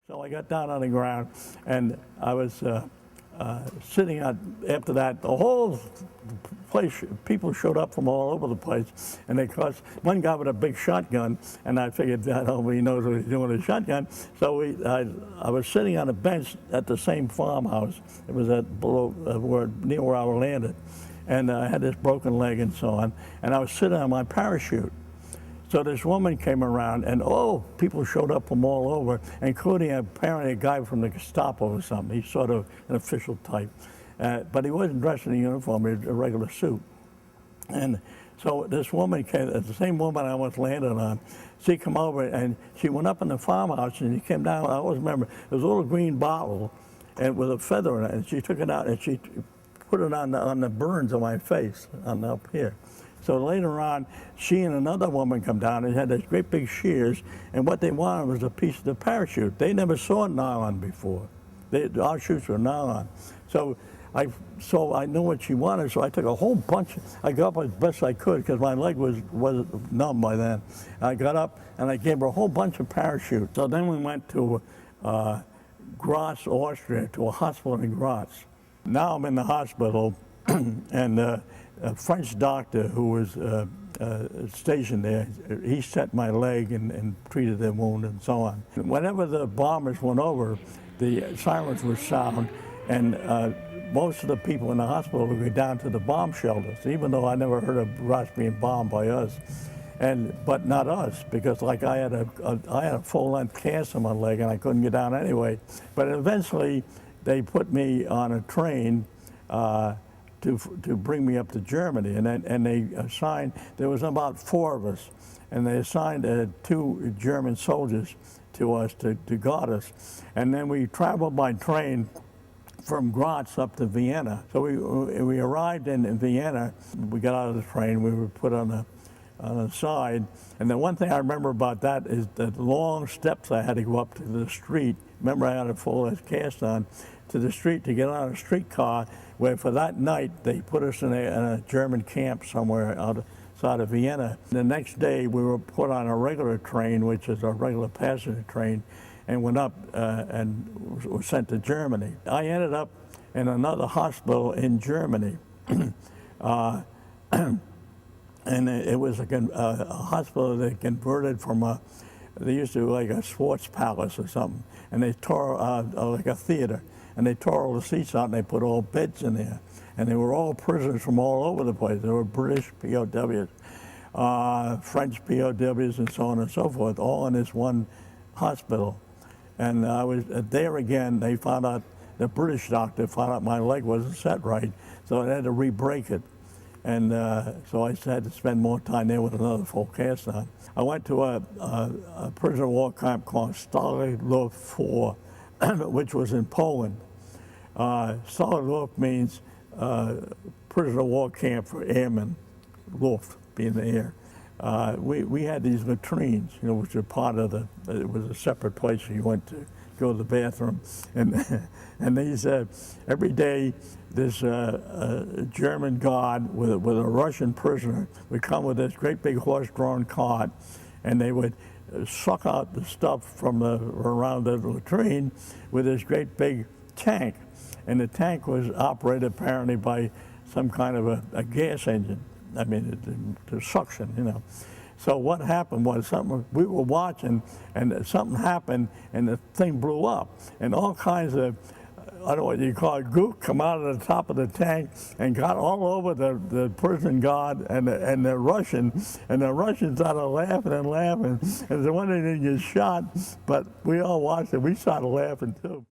So I got down on the ground, and I was sitting on, after that, the whole place, people showed up from all over the place, and they caused, one guy with a big shotgun, and I figured that nobody knows what he's doing with a shotgun, so I was sitting on a bench at the same farmhouse. It was at below, near where I landed, and I had this broken leg and so on, and I was sitting on my parachute. So this woman came around, and people showed up from all over, including apparently a guy from the Gestapo or something. He's sort of an official type. But he wasn't dressed in a uniform, he was a regular suit. And so this woman came, the same woman I once landed on, she came over and she went up in the farmhouse and she came down, I always remember, there was a little green bottle and with a feather in it, and she took it out and she put it on the burns on my face, up here. So later on, she and another woman come down and had these great big shears, and what they wanted was a piece of the parachute. They never saw nylon before. Our chutes were nylon. So I knew what she wanted, so I took a whole bunch. I got up as best I could because my leg was numb by then. I got up and I gave her a whole bunch of parachutes. So then we went to Graz, Austria, to a hospital in Graz. Now I'm in the hospital, and a French doctor who was stationed there, he set my leg and treated the wound and so on. Whenever the bombers went over, the sirens would sound, and most of the people in the hospital would go down to the bomb shelters, even though I never heard of Graz being bombed by us. But not us, because like I had a full-length cast on my leg and I couldn't get down anyway. But eventually they put me on a train to bring me up to Germany, and they assigned, there was about 4 of us, and they assigned 2 German soldiers to us to guard us. And then we traveled by train from Graz up to Vienna. So we arrived in Vienna, we got out of the train, we were put on the side, and the one thing I remember about that is the long steps I had to go up to the street. Remember, I had a full cast on, to the street to get on a streetcar, where for that night they put us in a German camp somewhere outside of Vienna. The next day we were put on a regular train, which is a regular passenger train, and went up and were sent to Germany. I ended up in another hospital in Germany. And it was a hospital they converted from they used to like a sports palace or something, and they tore like a theater, and they tore all the seats out and they put all beds in there, and they were all prisoners from all over the place. There were British POWs, French POWs, and so on and so forth, all in this one hospital. And I was there again. They found out, the British doctor found out my leg wasn't set right, so they had to re-break it. And so I had to spend more time there with another full cast on. I went to a prisoner of war camp called Stalag Luft 4, which was in Poland. Stalag Luft means prisoner of war camp for airmen, Luft being the air. We had these latrines, which were part of it was a separate place you went to go to the bathroom. And these, every day, this German guard with a Russian prisoner would come with this great big horse-drawn cart, and they would suck out the stuff from around the latrine with this great big tank. And the tank was operated apparently by some kind of a gas engine. I mean, the suction, So what happened was we were watching, and something happened, and the thing blew up, and all kinds of, I don't know what you call it, gook come out of the top of the tank and got all over the prison guard and the Russian, and the Russians started laughing and laughing, and the one they didn't get shot, but we all watched it. We started laughing too.